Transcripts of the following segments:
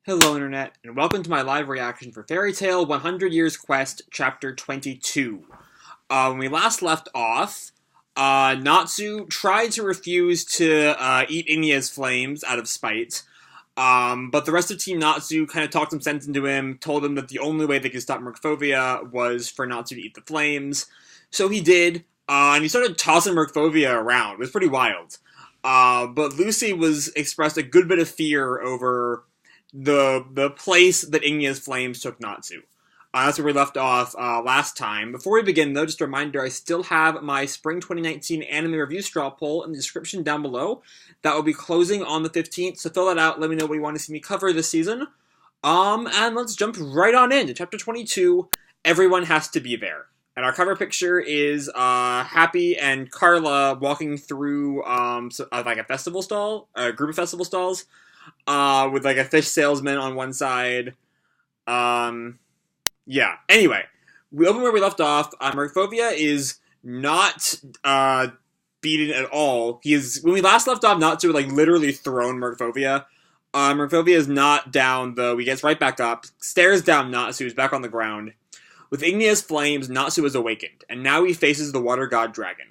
Hello Internet, and welcome to my live reaction for Fairy Tail 100 Years Quest, Chapter 22. When we last left off, Natsu tried to refuse to eat Inya's flames out of spite, but the rest of Team Natsu kind of talked some sense into him, told him that the only way they could stop Mercfovia was for Natsu to eat the flames. So he did, and he started tossing Mercfovia around. It was pretty wild. But Lucy expressed a good bit of fear over the place that Inya's flames took Natsu. That's where we left off last time. Before we begin, though, just a reminder, I still have my Spring 2019 anime review straw poll in the description down below. That will be closing on the 15th, so fill that out. Let me know what you want to see me cover this season. And let's jump right on into Chapter 22, Everyone Has to Be There. And our cover picture is Happy and Carla walking through like a festival stall, a group of festival stalls. With like a fish salesman on one side. Yeah. Anyway, we open where we left off. Mercfovia is not beaten at all. When we last left off, Natsu like literally thrown Mercfovia. Mercfovia is not down though. He gets right back up, stares down Natsu, who's back on the ground. With Igneous flames, Natsu is awakened, and now he faces the water god dragon.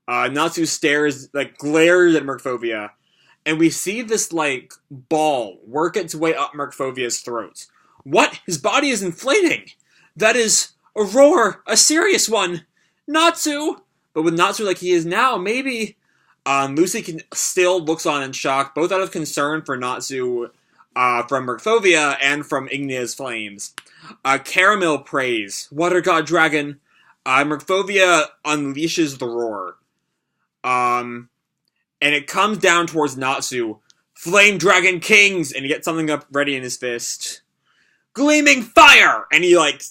Natsu glares at Mercfovia. And we see this, like, ball work its way up Mercfovia's throat. What? His body is inflating! That is a roar! A serious one! Natsu! But with Natsu like he is now, maybe... Lucy still looks on in shock, both out of concern for Natsu from Mercfovia and from Igneous flames. Caramille prays, Water God Dragon. Mercfovia unleashes the roar. And it comes down towards Natsu. Flame Dragon Kings! And he gets something up ready in his fist. Gleaming Fire! And he, like,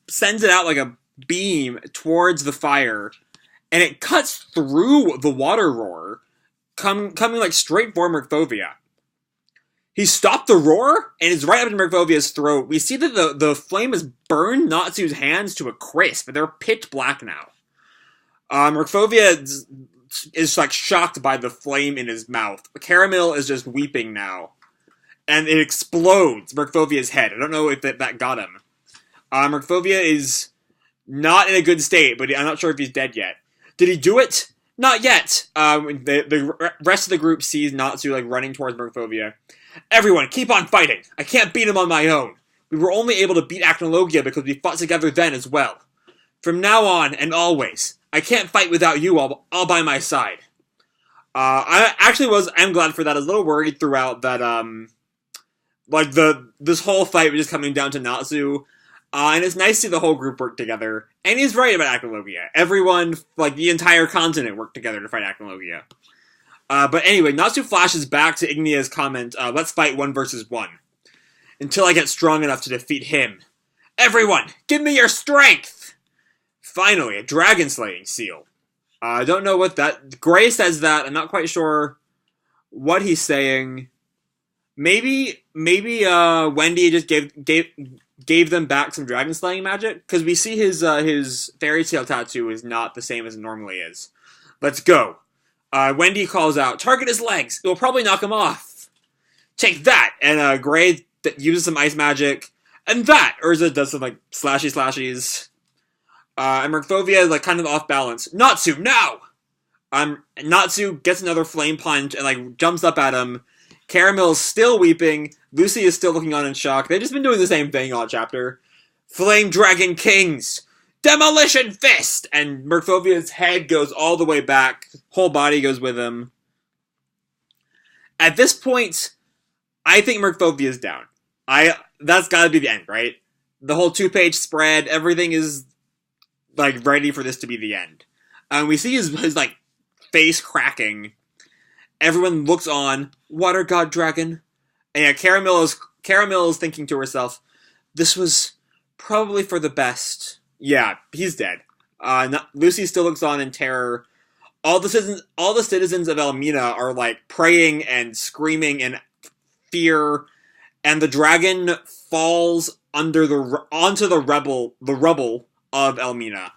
sends it out like a beam towards the fire. And it cuts through the water roar, coming, like, straight for Mercfovia. He stopped the roar, and is right up in Mercfovia's throat. We see that the flame has burned Natsu's hands to a crisp, but they're pitch black now. Mercfovia is like shocked by the flame in his mouth. Caramille is just weeping now. And it explodes Mercfovia's head. I don't know if that got him. Mercfovia is not in a good state, but I'm not sure if he's dead yet. Did he do it? Not yet. The rest of the group sees Natsu like running towards Mercfovia. Everyone, keep on fighting. I can't beat him on my own. We were only able to beat Acnologia because we fought together then as well. From now on and always, I can't fight without you all by my side. I'm glad for that. I was a little worried throughout that, this whole fight was just coming down to Natsu. And it's nice to see the whole group work together. And he's right about Acnologia. Everyone, like, the entire continent worked together to fight Acnologia. But anyway, Natsu flashes back to Ignea's comment, let's fight 1 versus 1. Until I get strong enough to defeat him. Everyone, give me your strength! Finally, a dragon slaying seal. I don't know what that... Gray says that. I'm not quite sure what he's saying. Maybe Wendy just gave them back some dragon slaying magic? Because we see his fairy tale tattoo is not the same as it normally is. Let's go. Wendy calls out, target his legs. It will probably knock him off. Take that! And Gray uses some ice magic. And that! Urza does some, like, slashies. And Mercfovia is, like, kind of off balance. Natsu, now! Natsu gets another flame punch and, like, jumps up at him. Caramille's still weeping. Lucy is still looking on in shock. They've just been doing the same thing all chapter. Flame Dragon Kings! Demolition Fist! And Mercfovia's head goes all the way back. Whole body goes with him. At this point, I think Mercfovia's down. That's gotta be the end, right? The whole 2-page spread, everything is... like, ready for this to be the end. We see his like, face cracking. Everyone looks on. Water God Dragon. And yeah, Caramille is thinking to herself, this was probably for the best. Yeah, he's dead. Lucy still looks on in terror. All the citizens of Elmina are, like, praying and screaming in fear. And the dragon falls onto the rubble of Elmina.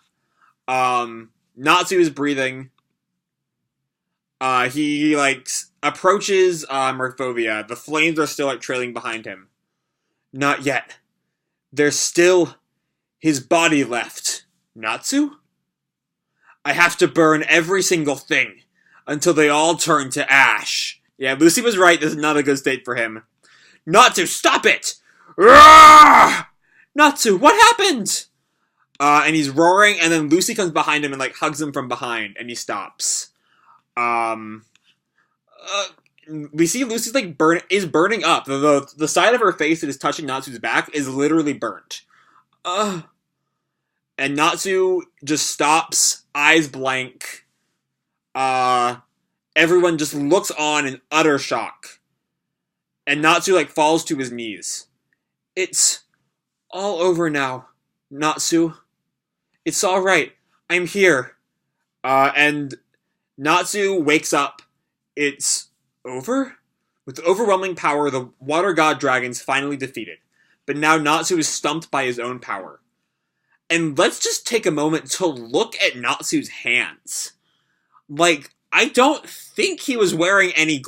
Natsu is breathing. He, like, approaches Mercfovia. The flames are still, like, trailing behind him. Not yet. There's still his body left. Natsu? I have to burn every single thing until they all turn to ash. Yeah, Lucy was right. This is not a good state for him. Natsu, stop it! Roar! Natsu, what happened? And he's roaring, and then Lucy comes behind him and, like, hugs him from behind, and he stops. We see Lucy's, like, burning up. The side of her face that is touching Natsu's back is literally burnt. And Natsu just stops, eyes blank. Everyone just looks on in utter shock. And Natsu, like, falls to his knees. It's all over now, Natsu. It's alright. I'm here. And Natsu wakes up. It's over? With overwhelming power, the Water God Dragon's finally defeated. But now Natsu is stumped by his own power. And let's just take a moment to look at Natsu's hands. Like, I don't think he was wearing any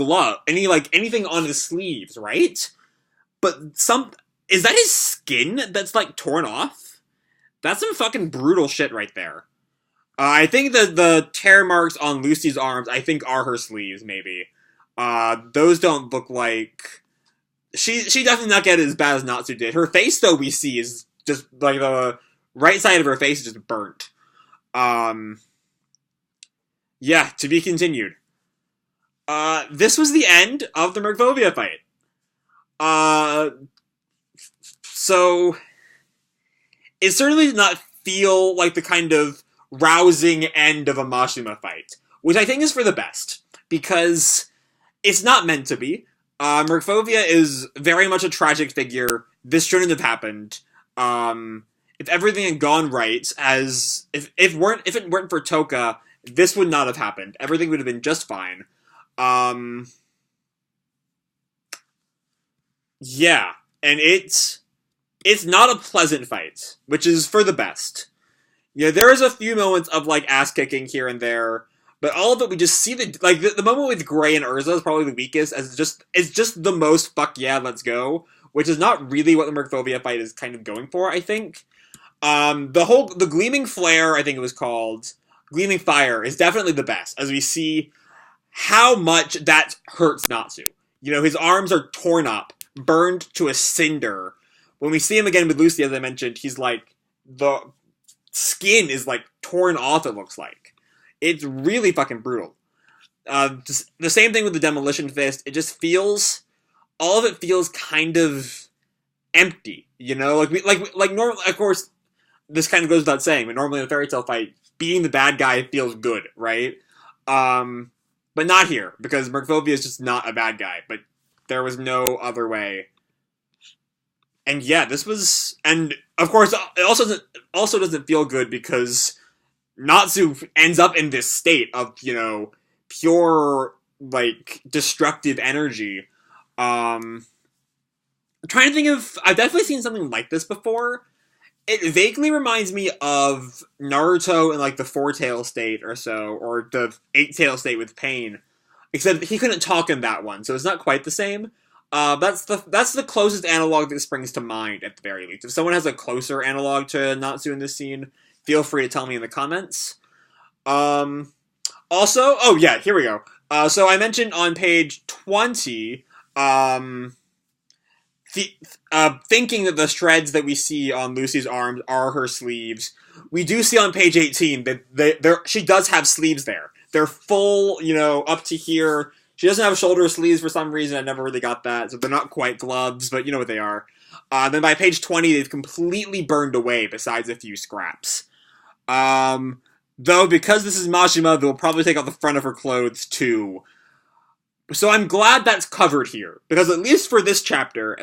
anything on his sleeves, right? But is that his skin that's, like, torn off? That's some fucking brutal shit right there. I think the tear marks on Lucy's arms, I think, are her sleeves, maybe. Those don't look like... She definitely not get it as bad as Natsu did. Her face, though, we see is just, like, the right side of her face is just burnt. Yeah, to be continued. This was the end of the Mercfovia fight. So, it certainly did not feel like the kind of rousing end of a Mashima fight, which I think is for the best, because it's not meant to be. Mercfovia is very much a tragic figure. This shouldn't have happened. If everything had gone right, if it weren't for Toka, this would not have happened. Everything would have been just fine. Yeah, and it's not a pleasant fight, which is for the best. Yeah, there is a few moments of, like, ass-kicking here and there, but all of it, we just see the moment with Gray and Urza is probably the weakest, as it's just the most fuck yeah, let's go, which is not really what the Mercfovia fight is kind of going for, I think. The Gleaming Flare, I think it was called, Glimmering Fire, is definitely the best, as we see how much that hurts Natsu. You know, his arms are torn up, burned to a cinder. When we see him again with Lucy, as I mentioned, he's like, the skin is, like, torn off, it looks like. It's really fucking brutal. The same thing with the Demolition Fist. It just feels... all of it feels kind of empty, you know? Like normally, of course, this kind of goes without saying, but normally in a fairy tale fight, being the bad guy feels good, right? But not here, because Mercfovia is just not a bad guy, but there was no other way. And yeah, this was... and, of course, it also doesn't feel good because Natsu ends up in this state of, you know, pure, like, destructive energy. I'm trying to think of... I've definitely seen something like this before. It vaguely reminds me of Naruto in, like, the 4-tail state or so, or the 8-tail state with Pain. Except he couldn't talk in that one, so it's not quite the same. That's the closest analog that springs to mind, at the very least. If someone has a closer analog to Natsu in this scene, feel free to tell me in the comments. Also, oh yeah, here we go. So I mentioned on page 20, thinking that the shreds that we see on Lucy's arms are her sleeves. We do see on page 18 that she does have sleeves there. They're full, you know, up to here. She doesn't have shoulder sleeves for some reason. I never really got that. So they're not quite gloves, but you know what they are. Then by page 20, they've completely burned away, besides a few scraps. Though, because this is Mashima, they'll probably take out the front of her clothes, too. So I'm glad that's covered here. Because at least for this chapter,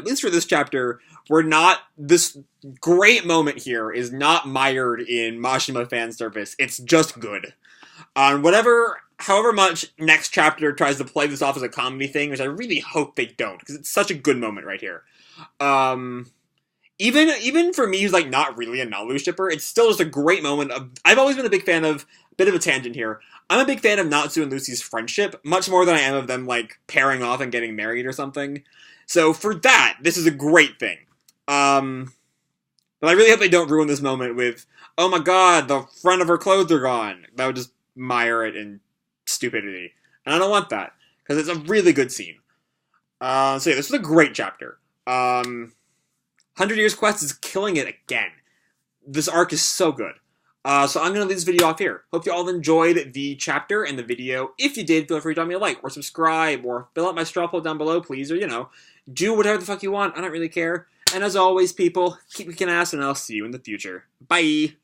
we're not... this great moment here is not mired in Mashima fan service. It's just good. However much next chapter tries to play this off as a comedy thing, which I really hope they don't, because it's such a good moment right here. Even for me, who's, like, not really a Nalu shipper, it's still just a great moment of... I've always been a big fan of... bit of a tangent here. I'm a big fan of Natsu and Lucy's friendship, much more than I am of them, like, pairing off and getting married or something. So for that, this is a great thing. But I really hope they don't ruin this moment with, oh my god, the front of her clothes are gone. That would just mire it in stupidity. And I don't want that, because it's a really good scene. So yeah, this was a great chapter. 100 Years Quest is killing it again. This arc is so good. So I'm going to leave this video off here. Hope you all enjoyed the chapter and the video. If you did, feel free to drop me a like, or subscribe, or fill out my straw poll down below, please, or, do whatever the fuck you want. I don't really care. And as always, people, keep kicking ass, and I'll see you in the future. Bye!